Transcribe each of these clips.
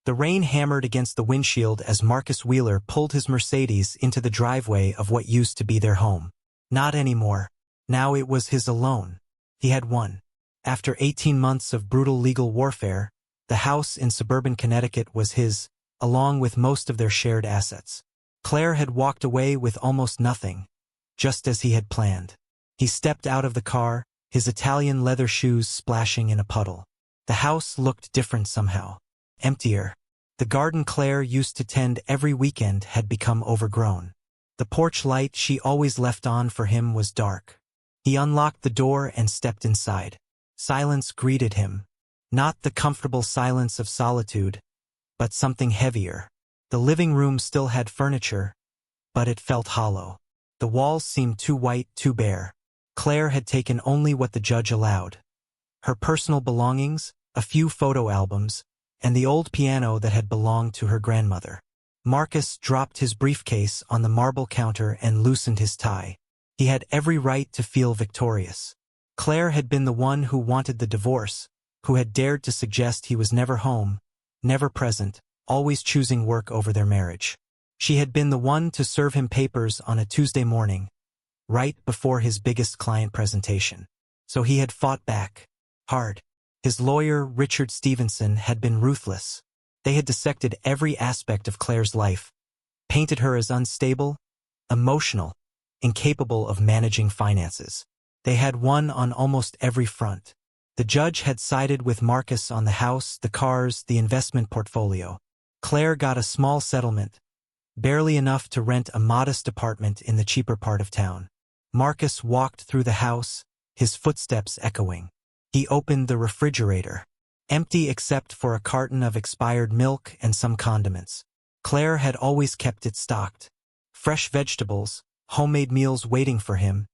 The rain hammered against the windshield as Marcus Wheeler pulled his Mercedes into the driveway of what used to be their home. Not anymore. Now it was his alone. He had won. After 18 months of brutal legal warfare, the house in suburban Connecticut was his, along with most of their shared assets. Claire had walked away with almost nothing, just as he had planned. He stepped out of the car, his Italian leather shoes splashing in a puddle. The house looked different somehow. Emptier. The garden Claire used to tend every weekend had become overgrown. The porch light she always left on for him was dark. He unlocked the door and stepped inside. Silence greeted him. Not the comfortable silence of solitude, but something heavier. The living room still had furniture, but it felt hollow. The walls seemed too white, too bare. Claire had taken only what the judge allowed. Her personal belongings, a few photo albums, and the old piano that had belonged to her grandmother. Marcus dropped his briefcase on the marble counter and loosened his tie. He had every right to feel victorious. Claire had been the one who wanted the divorce, who had dared to suggest he was never home, never present, always choosing work over their marriage. She had been the one to serve him papers on a Tuesday morning, right before his biggest client presentation. So he had fought back. Hard. His lawyer, Richard Stevenson, had been ruthless. They had dissected every aspect of Claire's life, painted her as unstable, emotional, incapable of managing finances. They had won on almost every front. The judge had sided with Marcus on the house, the cars, the investment portfolio. Claire got a small settlement, barely enough to rent a modest apartment in the cheaper part of town. Marcus walked through the house, his footsteps echoing. He opened the refrigerator. Empty except for a carton of expired milk and some condiments. Claire had always kept it stocked. Fresh vegetables, homemade meals waiting for him,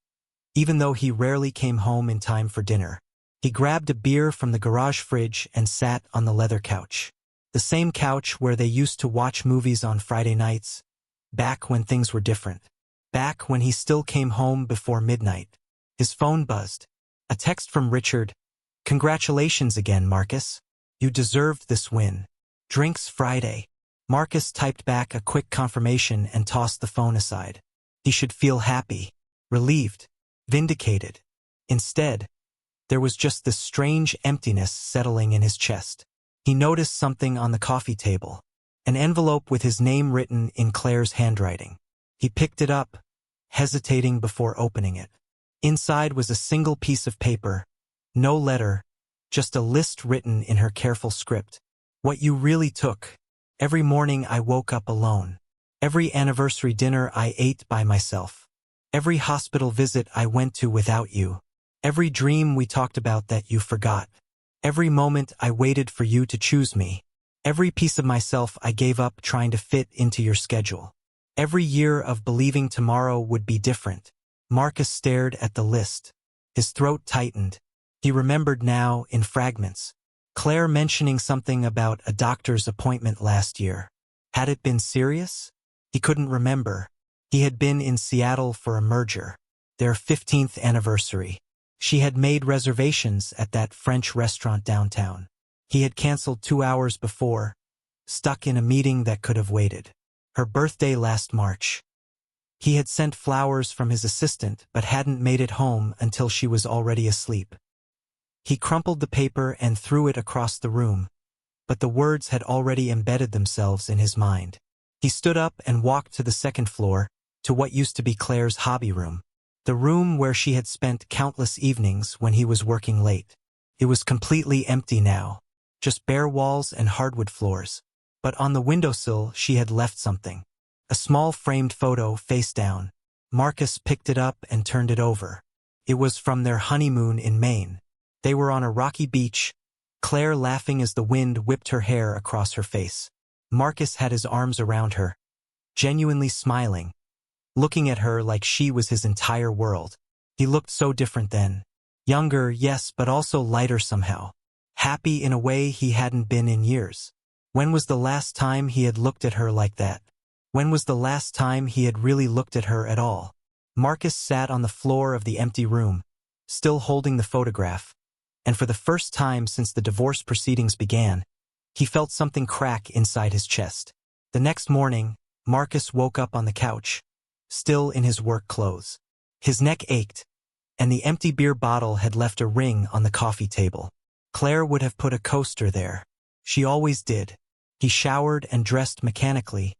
even though he rarely came home in time for dinner. He grabbed a beer from the garage fridge and sat on the leather couch. The same couch where they used to watch movies on Friday nights, back when things were different. Back when he still came home before midnight. His phone buzzed. A text from Richard. "Congratulations again, Marcus. You deserved this win. Drinks Friday." Marcus typed back a quick confirmation and tossed the phone aside. He should feel happy, relieved, vindicated. Instead, there was just this strange emptiness settling in his chest. He noticed something on the coffee table. An envelope with his name written in Claire's handwriting. He picked it up, hesitating before opening it. Inside was a single piece of paper. No letter, just a list written in her careful script. What you really took. Every morning I woke up alone. Every anniversary dinner I ate by myself. Every hospital visit I went to without you. Every dream we talked about that you forgot. Every moment I waited for you to choose me. Every piece of myself I gave up trying to fit into your schedule. Every year of believing tomorrow would be different. Marcus stared at the list. His throat tightened. He remembered now in fragments. Claire mentioning something about a doctor's appointment last year. Had it been serious? He couldn't remember. He had been in Seattle for a merger. Their 15th anniversary. She had made reservations at that French restaurant downtown. He had canceled 2 hours before, stuck in a meeting that could have waited. Her birthday last March. He had sent flowers from his assistant but hadn't made it home until she was already asleep. He crumpled the paper and threw it across the room, but the words had already embedded themselves in his mind. He stood up and walked to the second floor, to what used to be Claire's hobby room. The room where she had spent countless evenings when he was working late. It was completely empty now, just bare walls and hardwood floors. But on the windowsill she had left something. A small framed photo face down. Marcus picked it up and turned it over. It was from their honeymoon in Maine. They were on a rocky beach, Claire laughing as the wind whipped her hair across her face. Marcus had his arms around her, genuinely smiling, looking at her like she was his entire world. He looked so different then. Younger, yes, but also lighter somehow. Happy in a way he hadn't been in years. When was the last time he had looked at her like that? When was the last time he had really looked at her at all? Marcus sat on the floor of the empty room, still holding the photograph, and for the first time since the divorce proceedings began, He felt something crack inside his chest. The next morning, Marcus woke up on the couch, still in his work clothes. His neck ached, and the empty beer bottle had left a ring on the coffee table. Claire would have put a coaster there. She always did. He showered and dressed mechanically,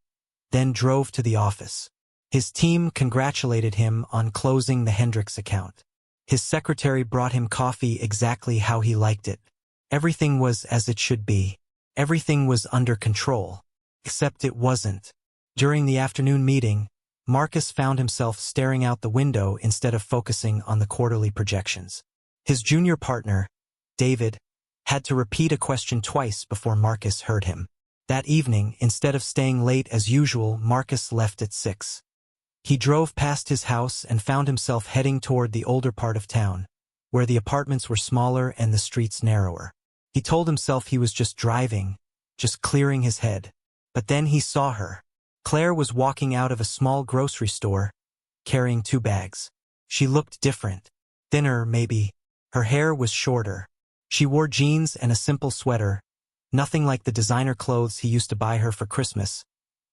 then drove to the office. His team congratulated him on closing the Hendricks account. His secretary brought him coffee exactly how he liked it. Everything was as it should be. Everything was under control. Except it wasn't. During the afternoon meeting, Marcus found himself staring out the window instead of focusing on the quarterly projections. His junior partner, David, had to repeat a question twice before Marcus heard him. That evening, instead of staying late as usual, Marcus left at 6. He drove past his house and found himself heading toward the older part of town, where the apartments were smaller and the streets narrower. He told himself he was just driving, just clearing his head. But then he saw her. Claire was walking out of a small grocery store, carrying 2 bags. She looked different. Thinner, maybe. Her hair was shorter. She wore jeans and a simple sweater, nothing like the designer clothes he used to buy her for Christmas,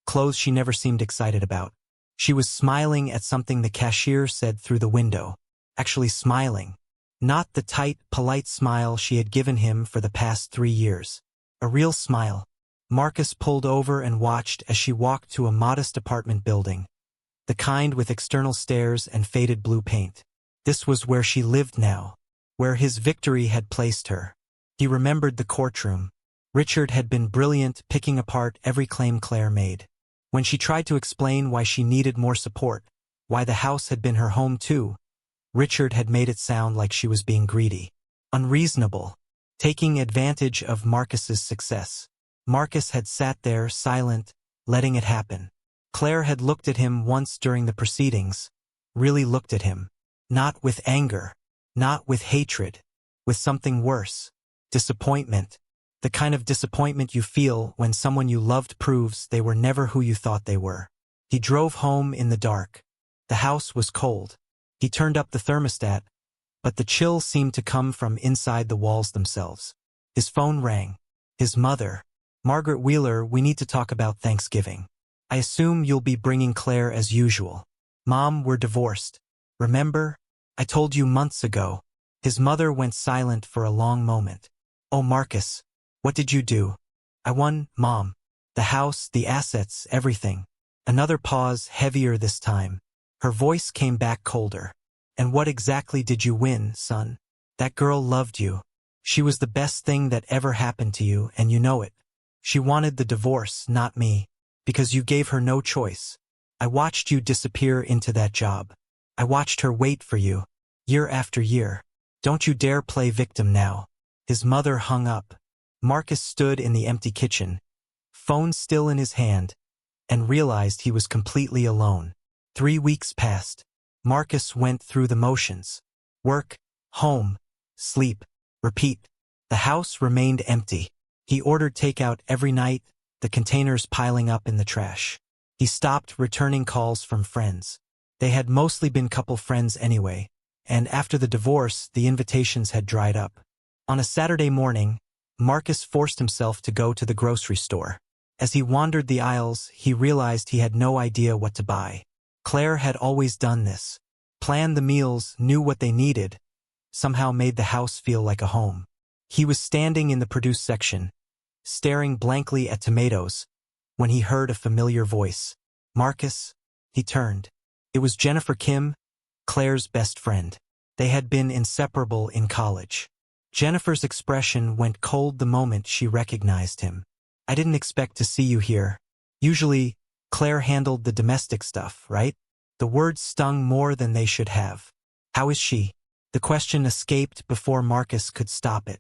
clothes she never seemed excited about. She was smiling at something the cashier said through the window. Actually smiling. Not the tight, polite smile she had given him for the past 3 years. A real smile. Marcus pulled over and watched as she walked to a modest apartment building, the kind with external stairs and faded blue paint. This was where she lived now, where his victory had placed her. He remembered the courtroom. Richard had been brilliant, picking apart every claim Claire made. When she tried to explain why she needed more support, why the house had been her home too, Richard had made it sound like she was being greedy, unreasonable, taking advantage of Marcus's success. Marcus had sat there, silent, letting it happen. Claire had looked at him once during the proceedings, really looked at him. Not with anger, not with hatred, with something worse. Disappointment. The kind of disappointment you feel when someone you loved proves they were never who you thought they were. He drove home in the dark. The house was cold. He turned up the thermostat, but the chill seemed to come from inside the walls themselves. His phone rang. His mother. Margaret Wheeler, we need to talk about Thanksgiving. I assume you'll be bringing Claire as usual. Mom, we're divorced. Remember? I told you months ago. His mother went silent for a long moment. Oh, Marcus. What did you do? I won, Mom. The house, the assets, everything. Another pause, heavier this time. Her voice came back colder. And what exactly did you win, son? That girl loved you. She was the best thing that ever happened to you, and you know it. She wanted the divorce, not me. Because you gave her no choice. I watched you disappear into that job. I watched her wait for you, year after year. Don't you dare play victim now. His mother hung up. Marcus stood in the empty kitchen, phone still in his hand, and realized he was completely alone. 3 weeks passed. Marcus went through the motions. Work, home, sleep, repeat. The house remained empty. He ordered takeout every night, the containers piling up in the trash. He stopped returning calls from friends. They had mostly been couple friends anyway, and after the divorce, the invitations had dried up. On a Saturday morning, Marcus forced himself to go to the grocery store. As he wandered the aisles, he realized he had no idea what to buy. Claire had always done this. Planned the meals, knew what they needed, somehow made the house feel like a home. He was standing in the produce section, staring blankly at tomatoes, when he heard a familiar voice. Marcus? He turned. It was Jennifer Kim, Claire's best friend. They had been inseparable in college. Jennifer's expression went cold the moment she recognized him. I didn't expect to see you here. Usually, Claire handled the domestic stuff, right? The words stung more than they should have. How is she? The question escaped before Marcus could stop it.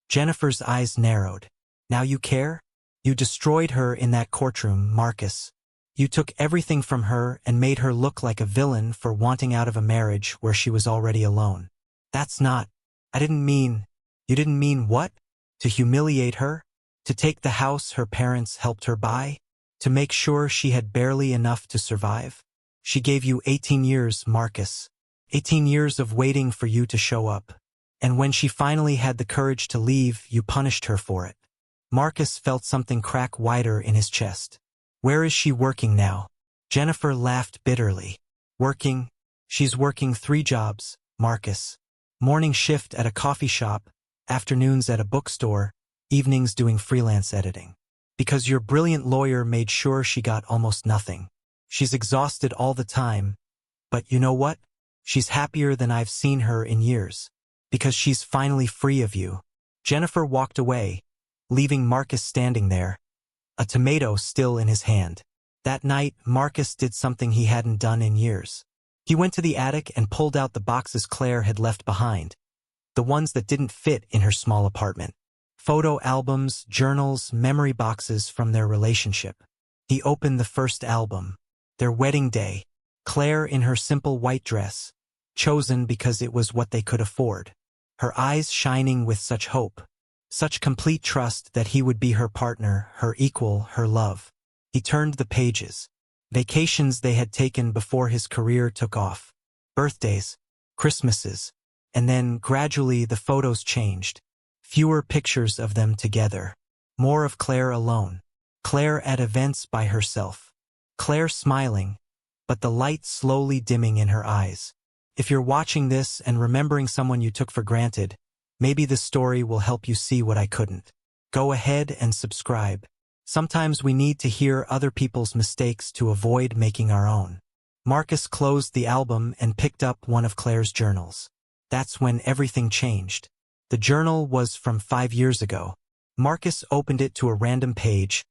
Jennifer's eyes narrowed. Now you care? You destroyed her in that courtroom, Marcus. You took everything from her and made her look like a villain for wanting out of a marriage where she was already alone. That's not. I didn't mean. You didn't mean what? To humiliate her? To take the house her parents helped her buy? To make sure she had barely enough to survive? She gave you 18 years, Marcus. 18 years of waiting for you to show up. And when she finally had the courage to leave, you punished her for it. Marcus felt something crack wider in his chest. Where is she working now? Jennifer laughed bitterly. Working? She's working 3 jobs, Marcus. Morning shift at a coffee shop, afternoons at a bookstore, evenings doing freelance editing. Because your brilliant lawyer made sure she got almost nothing. She's exhausted all the time. But you know what? She's happier than I've seen her in years. Because she's finally free of you. Jennifer walked away, leaving Marcus standing there, a tomato still in his hand. That night, Marcus did something he hadn't done in years. He went to the attic and pulled out the boxes Claire had left behind, the ones that didn't fit in her small apartment. Photo albums, journals, memory boxes from their relationship. He opened the first album. Their wedding day. Claire in her simple white dress, chosen because it was what they could afford. Her eyes shining with such hope, such complete trust that he would be her partner, her equal, her love. He turned the pages. Vacations they had taken before his career took off. Birthdays, Christmases, and then gradually the photos changed. Fewer pictures of them together. More of Claire alone. Claire at events by herself. Claire smiling, but the light slowly dimming in her eyes. If you're watching this and remembering someone you took for granted, maybe this story will help you see what I couldn't. Go ahead and subscribe. Sometimes we need to hear other people's mistakes to avoid making our own. Marcus closed the album and picked up one of Claire's journals. That's when everything changed. The journal was from 5 years ago. Marcus opened it to a random page,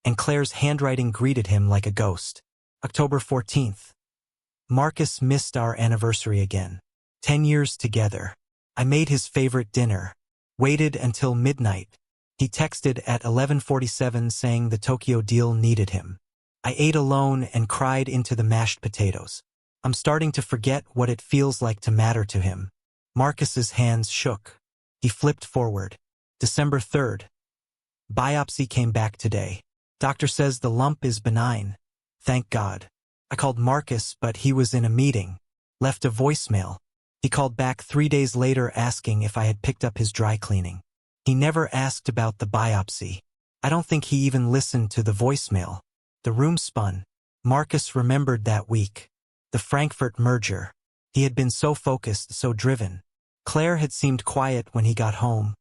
and Claire's handwriting greeted him like a ghost. October 14th. Marcus missed our anniversary again. 10 years together. I made his favorite dinner. Waited until midnight. He texted at 11:47 saying the Tokyo deal needed him. I ate alone and cried into the mashed potatoes. I'm starting to forget what it feels like to matter to him. Marcus's hands shook. He flipped forward. December 3rd. Biopsy came back today. Doctor says the lump is benign. Thank God. I called Marcus, but he was in a meeting. Left a voicemail. He called back 3 days later asking if I had picked up his dry cleaning. He never asked about the biopsy. I don't think he even listened to the voicemail. The room spun. Marcus remembered that week. The Frankfurt merger. He had been so focused, so driven. Claire had seemed quiet when he got home,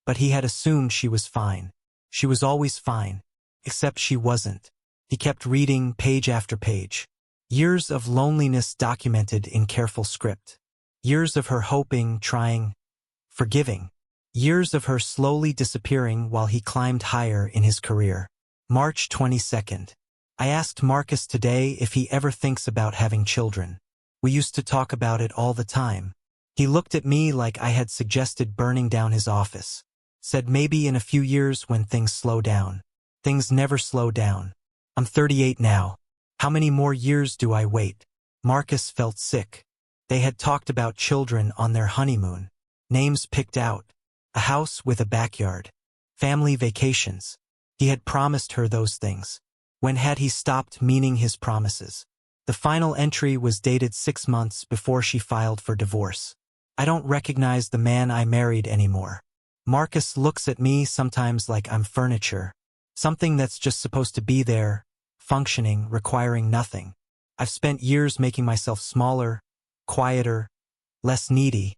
but he had assumed she was fine. She was always fine, except she wasn't. He kept reading page after page. Years of loneliness documented in careful script. Years of her hoping, trying, forgiving. Years of her slowly disappearing while he climbed higher in his career. March 22nd. I asked Marcus today if he ever thinks about having children. We used to talk about it all the time. He looked at me like I had suggested burning down his office. Said maybe in a few years when things slow down. Things never slow down. I'm 38 now. How many more years do I wait? Marcus felt sick. They had talked about children on their honeymoon. Names picked out. A house with a backyard. Family vacations. He had promised her those things. When had he stopped meaning his promises? The final entry was dated 6 months before she filed for divorce. I don't recognize the man I married anymore. Marcus looks at me sometimes like I'm furniture. Something that's just supposed to be there, functioning, requiring nothing. I've spent years making myself smaller, quieter, less needy,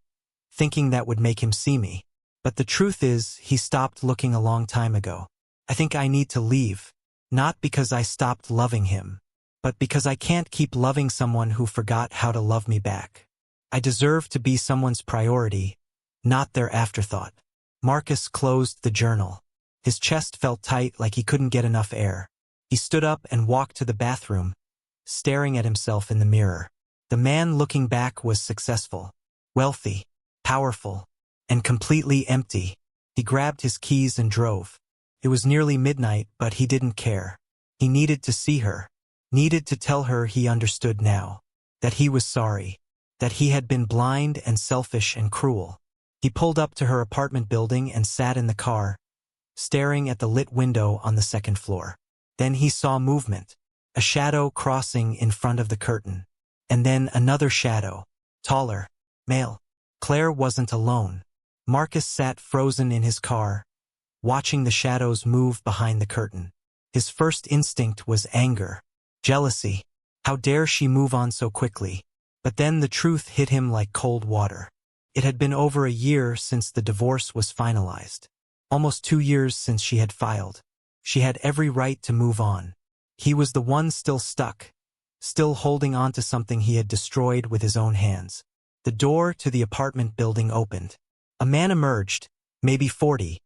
thinking that would make him see me. But the truth is, he stopped looking a long time ago. I think I need to leave, not because I stopped loving him, but because I can't keep loving someone who forgot how to love me back. I deserve to be someone's priority, not their afterthought. Marcus closed the journal. His chest felt tight like he couldn't get enough air. He stood up and walked to the bathroom, staring at himself in the mirror. The man looking back was successful, wealthy, powerful, and completely empty. He grabbed his keys and drove. It was nearly midnight, but he didn't care. He needed to see her, needed to tell her he understood now, that he was sorry, that he had been blind and selfish and cruel. He pulled up to her apartment building and sat in the car, staring at the lit window on the second floor. Then he saw movement, a shadow crossing in front of the curtain, and then another shadow, taller, male. Claire wasn't alone. Marcus sat frozen in his car, watching the shadows move behind the curtain. His first instinct was anger, jealousy. How dare she move on so quickly? But then the truth hit him like cold water. It had been over a year since the divorce was finalized. Almost 2 years since she had filed. She had every right to move on. He was the one still stuck, still holding on to something he had destroyed with his own hands. The door to the apartment building opened. A man emerged, maybe 40,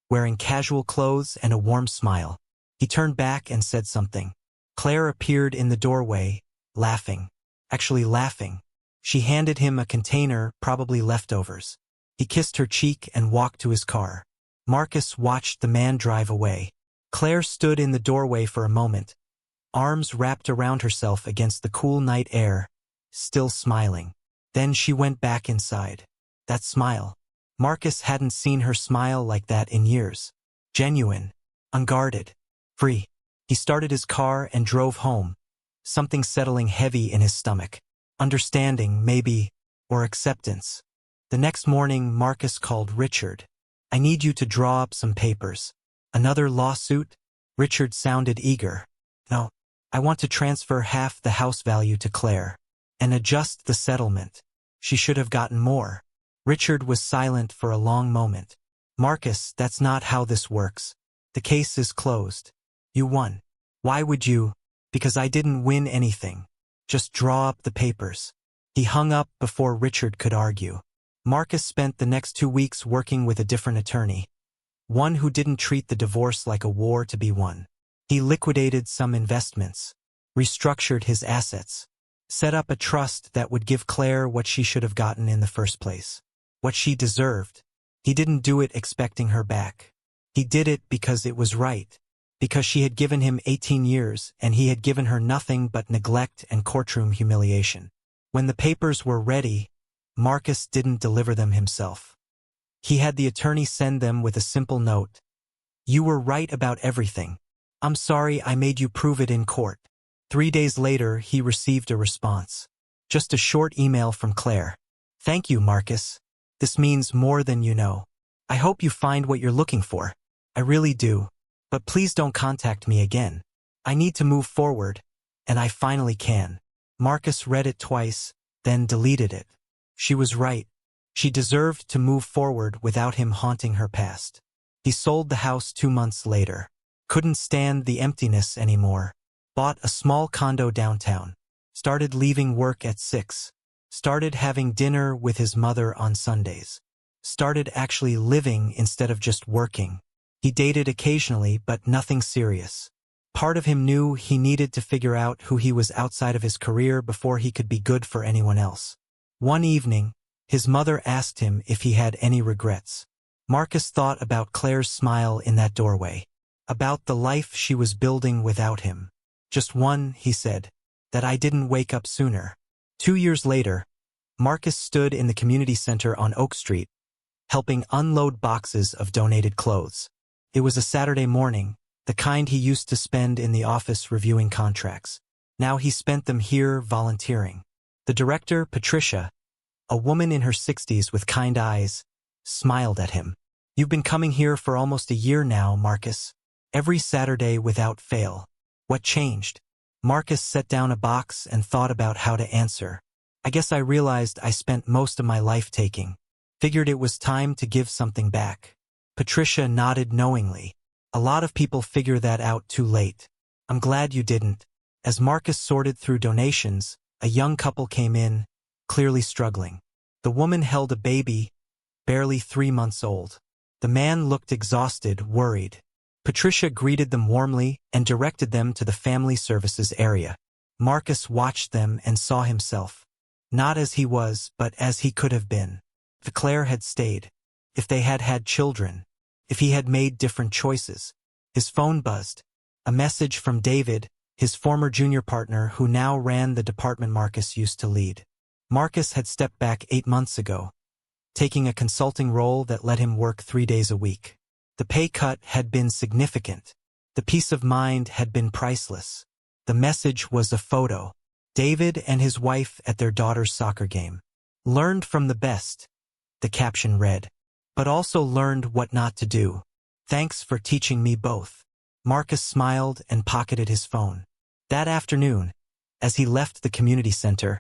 wearing casual clothes and a warm smile. He turned back and said something. Claire appeared in the doorway, laughing. Actually laughing. She handed him a container, probably leftovers. He kissed her cheek and walked to his car. Marcus watched the man drive away. Claire stood in the doorway for a moment, arms wrapped around herself against the cool night air, still smiling. Then she went back inside. That smile. Marcus hadn't seen her smile like that in years. Genuine, unguarded, free. He started his car and drove home, something settling heavy in his stomach. Understanding, maybe, or acceptance. The next morning, Marcus called Richard. I need you to draw up some papers. Another lawsuit? Richard sounded eager. No, I want to transfer half the house value to Claire and adjust the settlement. She should have gotten more. Richard was silent for a long moment. Marcus, that's not how this works. The case is closed. You won. Why would you? Because I didn't win anything. Just draw up the papers. He hung up before Richard could argue. Marcus spent the next 2 weeks working with a different attorney. One who didn't treat the divorce like a war to be won. He liquidated some investments, restructured his assets, set up a trust that would give Claire what she should have gotten in the first place. What she deserved. He didn't do it expecting her back. He did it because it was right. Because she had given him 18 years and he had given her nothing but neglect and courtroom humiliation. When the papers were ready, Marcus didn't deliver them himself. He had the attorney send them with a simple note. You were right about everything. I'm sorry I made you prove it in court. 3 days later, he received a response. Just a short email from Claire. Thank you, Marcus. This means more than you know. I hope you find what you're looking for. I really do. But please don't contact me again. I need to move forward, and I finally can. Marcus read it twice, then deleted it. She was right. She deserved to move forward without him haunting her past. He sold the house 2 months later. Couldn't stand the emptiness anymore. Bought a small condo downtown. Started leaving work at 6. Started having dinner with his mother on Sundays. Started actually living instead of just working. He dated occasionally, but nothing serious. Part of him knew he needed to figure out who he was outside of his career before he could be good for anyone else. One evening, his mother asked him if he had any regrets. Marcus thought about Claire's smile in that doorway. About the life she was building without him. Just one, he said, that I didn't wake up sooner. 2 years later, Marcus stood in the community center on Oak Street, helping unload boxes of donated clothes. It was a Saturday morning, the kind he used to spend in the office reviewing contracts. Now he spent them here volunteering. The director, Patricia, a woman in her 60s with kind eyes, smiled at him. You've been coming here for almost a year now, Marcus. Every Saturday without fail. What changed? Marcus set down a box and thought about how to answer. I guess I realized I spent most of my life taking. Figured it was time to give something back. Patricia nodded knowingly. A lot of people figure that out too late. I'm glad you didn't. As Marcus sorted through donations, a young couple came in, clearly struggling. The woman held a baby, barely 3 months old. The man looked exhausted, worried. Patricia greeted them warmly and directed them to the family services area. Marcus watched them and saw himself. Not as he was, but as he could have been. If Claire had stayed. If they had had children. If he had made different choices. His phone buzzed. A message from David, his former junior partner who now ran the department Marcus used to lead. Marcus had stepped back 8 months ago, taking a consulting role that let him work 3 days a week. The pay cut had been significant. The peace of mind had been priceless. The message was a photo. David and his wife at their daughter's soccer game. Learned from the best, the caption read, but also learned what not to do. Thanks for teaching me both. Marcus smiled and pocketed his phone. That afternoon, as he left the community center,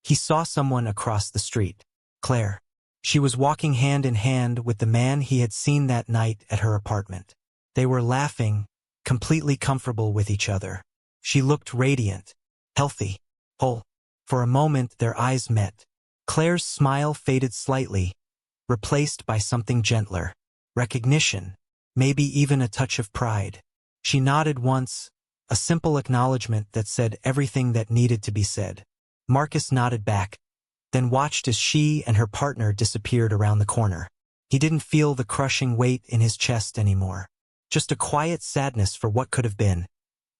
he saw someone across the street. Claire. She was walking hand in hand with the man he had seen that night at her apartment. They were laughing, completely comfortable with each other. She looked radiant, healthy, whole. For a moment their eyes met. Claire's smile faded slightly, replaced by something gentler. Recognition, maybe even a touch of pride. She nodded once, a simple acknowledgement that said everything that needed to be said. Marcus nodded back, then watched as she and her partner disappeared around the corner. He didn't feel the crushing weight in his chest anymore. Just a quiet sadness for what could have been,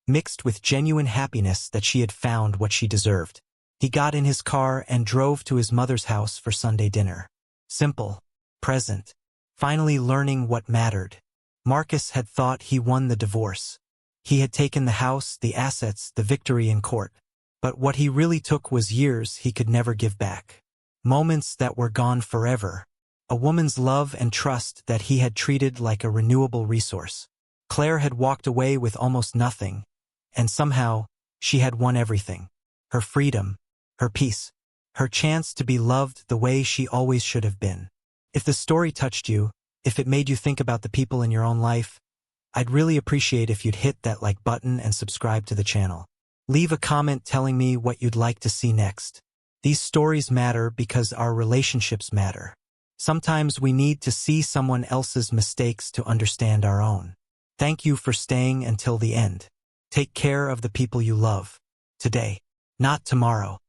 mixed with genuine happiness that she had found what she deserved. He got in his car and drove to his mother's house for Sunday dinner. Simple, present, finally learning what mattered. Marcus had thought he won the divorce. He had taken the house, the assets, the victory in court. But what he really took was years he could never give back. Moments that were gone forever. A woman's love and trust that he had treated like a renewable resource. Claire had walked away with almost nothing, and somehow she had won everything. Her freedom, her peace, her chance to be loved the way she always should have been. If the story touched you, if it made you think about the people in your own life, I'd really appreciate if you'd hit that like button and subscribe to the channel. Leave a comment telling me what you'd like to see next. These stories matter because our relationships matter. Sometimes we need to see someone else's mistakes to understand our own. Thank you for staying until the end. Take care of the people you love. Today, not tomorrow.